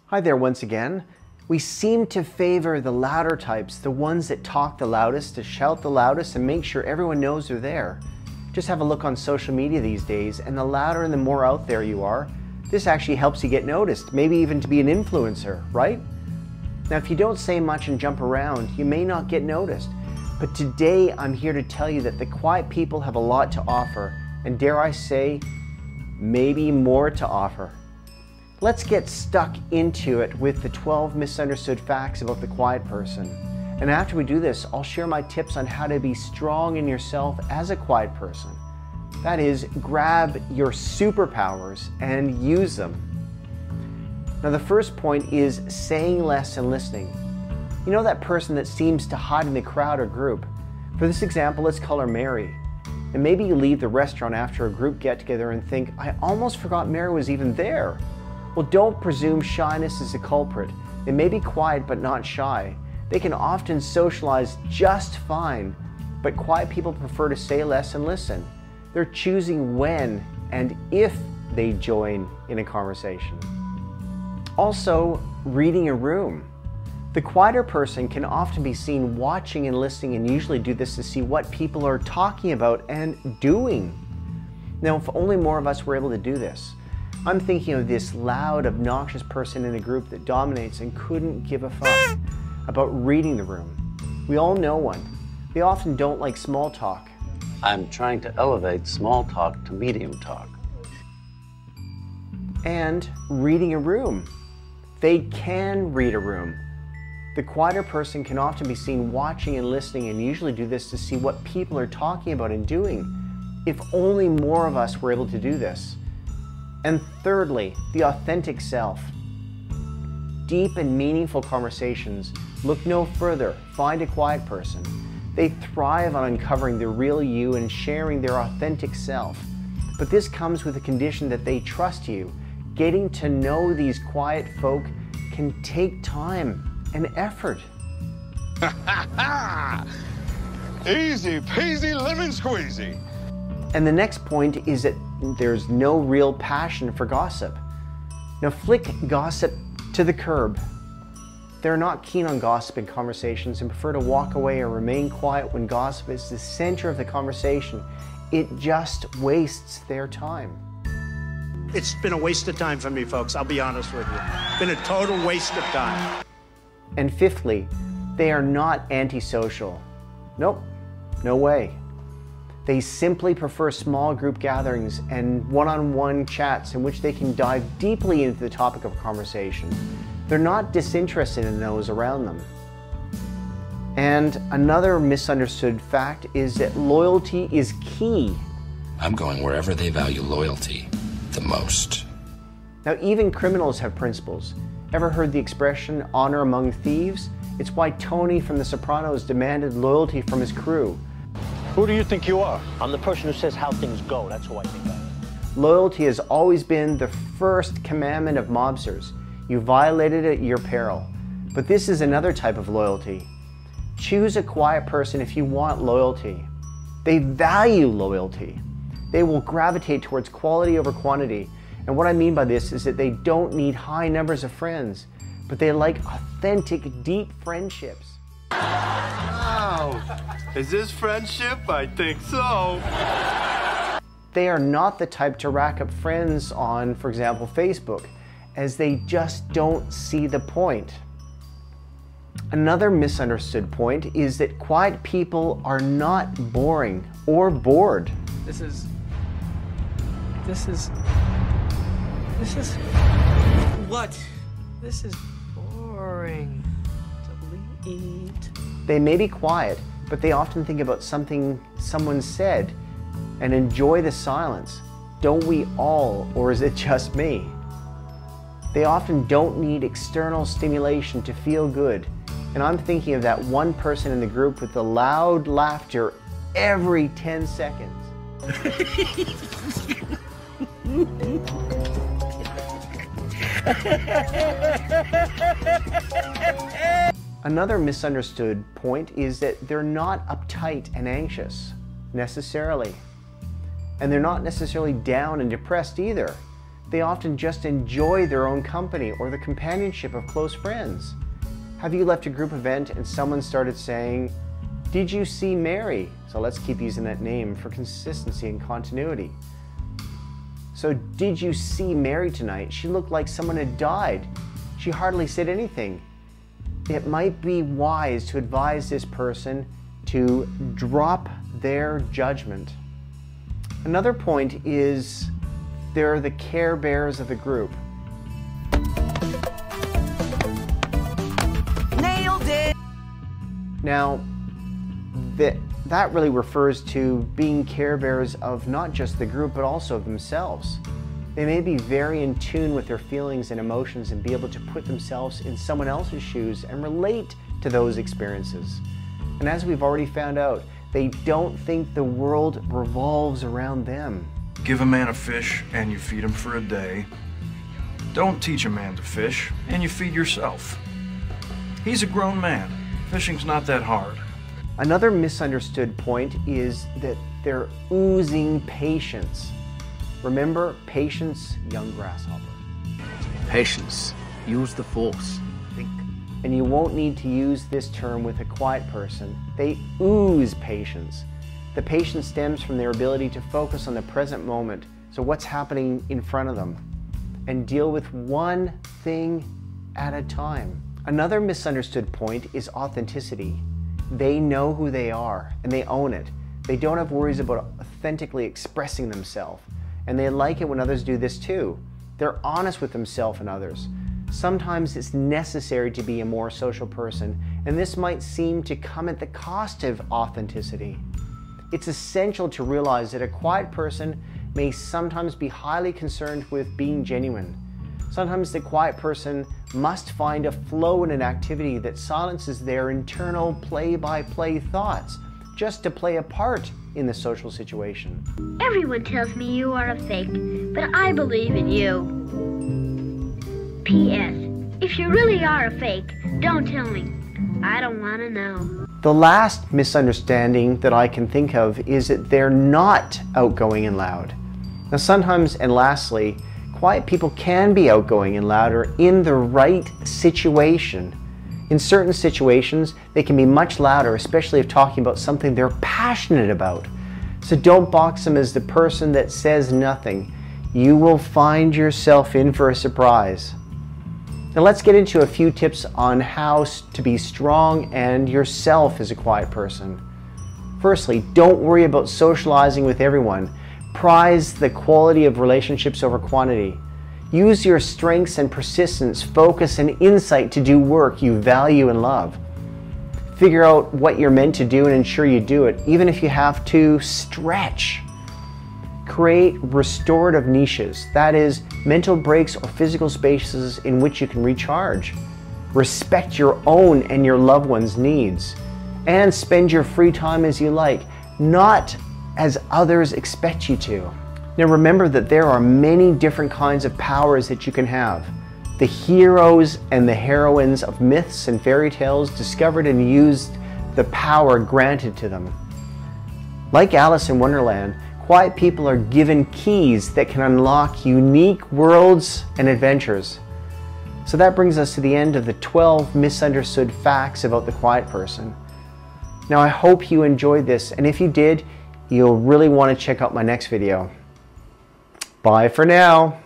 Hi there once again. We seem to favor the louder types, the ones that talk the loudest, to shout the loudest and make sure everyone knows they're there. Just have a look on social media these days, and the louder and the more out there you are, this actually helps you get noticed, maybe even to be an influencer, right? Now if you don't say much and jump around, you may not get noticed. But today I'm here to tell you that the quiet people have a lot to offer, and dare I say, maybe more to offer. Let's get stuck into it with the 12 misunderstood facts about the quiet person. And after we do this, I'll share my tips on how to be strong in yourself as a quiet person. That is, grab your superpowers and use them. Now the first point is saying less and listening. You know that person that seems to hide in the crowd or group? For this example, let's call her Mary. And maybe you leave the restaurant after a group get-together and think, I almost forgot Mary was even there. Well, don't presume shyness is a culprit. They may be quiet but not shy. They can often socialize just fine, but quiet people prefer to say less and listen. They're choosing when and if they join in a conversation. Also, reading a room. The quieter person can often be seen watching and listening, and usually do this to see what people are talking about and doing. Now, if only more of us were able to do this. I'm thinking of this loud, obnoxious person in a group that dominates and couldn't give a fuck about reading the room. We all know one. They often don't like small talk. I'm trying to elevate small talk to medium talk. And reading a room. They can read a room. The quieter person can often be seen watching and listening, and usually do this to see what people are talking about and doing. If only more of us were able to do this. And thirdly, the authentic self. Deep and meaningful conversations. Look no further. Find a quiet person. They thrive on uncovering the real you and sharing their authentic self. But this comes with the condition that they trust you. Getting to know these quiet folk can take time and effort. Easy peasy lemon squeezy. And the next point is that there's no real passion for gossip. Now flick gossip to the curb. They're not keen on gossiping conversations and prefer to walk away or remain quiet when gossip is the center of the conversation. It just wastes their time. It's been a waste of time for me, folks. I'll be honest with you. Been a total waste of time. And fifthly, they are not antisocial. Nope, no way. They simply prefer small group gatherings and one-on-one chats in which they can dive deeply into the topic of conversation. They're not disinterested in those around them. And another misunderstood fact is that loyalty is key. I'm going wherever they value loyalty the most. Now, even criminals have principles. Ever heard the expression, honor among thieves? It's why Tony from The Sopranos demanded loyalty from his crew. Who do you think you are? I'm the person who says how things go. That's who I think I am. Loyalty has always been the first commandment of mobsters. You violated it at your peril. But this is another type of loyalty. Choose a quiet person if you want loyalty. They value loyalty. They will gravitate towards quality over quantity. And what I mean by this is that they don't need high numbers of friends, but they like authentic, deep friendships. Wow. Is this friendship? I think so. They are not the type to rack up friends on, for example, Facebook, as they just don't see the point. Another misunderstood point is that quiet people are not boring or bored. This is what? This is boring. Delete. They may be quiet, but they often think about something someone said and enjoy the silence. Don't we all, or is it just me? They often don't need external stimulation to feel good. And I'm thinking of that one person in the group with the loud laughter every 10 seconds. Another misunderstood point is that they're not uptight and anxious, necessarily. And they're not necessarily down and depressed either. They often just enjoy their own company or the companionship of close friends. Have you left a group event and someone started saying, "Did you see Mary?" So let's keep using that name for consistency and continuity. So, "Did you see Mary tonight? She looked like someone had died. She hardly said anything." It might be wise to advise this person to drop their judgment. Another point is they're the care-bearers of the group. Nailed it! Now, that really refers to being care-bearers of not just the group, but also of themselves. They may be very in tune with their feelings and emotions and be able to put themselves in someone else's shoes and relate to those experiences. And as we've already found out, they don't think the world revolves around them. Give a man a fish and you feed him for a day. Don't teach a man to fish and you feed yourself. He's a grown man. Fishing's not that hard. Another misunderstood point is that they're oozing patience. Remember, patience, young grasshopper. Patience. Use the force. Think. And you won't need to use this term with a quiet person. They ooze patience. The patience stems from their ability to focus on the present moment, so what's happening in front of them, and deal with one thing at a time. Another misunderstood point is authenticity. They know who they are, and they own it. They don't have worries about authentically expressing themselves, and they like it when others do this too. They're honest with themselves and others. Sometimes it's necessary to be a more social person, and this might seem to come at the cost of authenticity. It's essential to realize that a quiet person may sometimes be highly concerned with being genuine. Sometimes the quiet person must find a flow in an activity that silences their internal play-by-play thoughts, just to play a part in the social situation. Everyone tells me you are a fake, but I believe in you. P.S. If you really are a fake, don't tell me. I don't want to know. The last misunderstanding that I can think of is that they're not outgoing and loud. Now sometimes, and lastly, quiet people can be outgoing and louder in the right situation. In certain situations, they can be much louder, especially if talking about something they're passionate about. So don't box them as the person that says nothing. You will find yourself in for a surprise. Now let's get into a few tips on how to be strong and yourself as a quiet person. Firstly, don't worry about socializing with everyone. Prize the quality of relationships over quantity. Use your strengths and persistence, focus, and insight to do work you value and love. Figure out what you're meant to do and ensure you do it, even if you have to stretch. Create restorative niches, that is, mental breaks or physical spaces in which you can recharge. Respect your own and your loved ones' needs. And spend your free time as you like, not as others expect you to. Now remember that there are many different kinds of powers that you can have. The heroes and the heroines of myths and fairy tales discovered and used the power granted to them. Like Alice in Wonderland, quiet people are given keys that can unlock unique worlds and adventures. So that brings us to the end of the 12 misunderstood facts about the quiet person. Now I hope you enjoyed this, and if you did, you'll really want to check out my next video. Bye for now.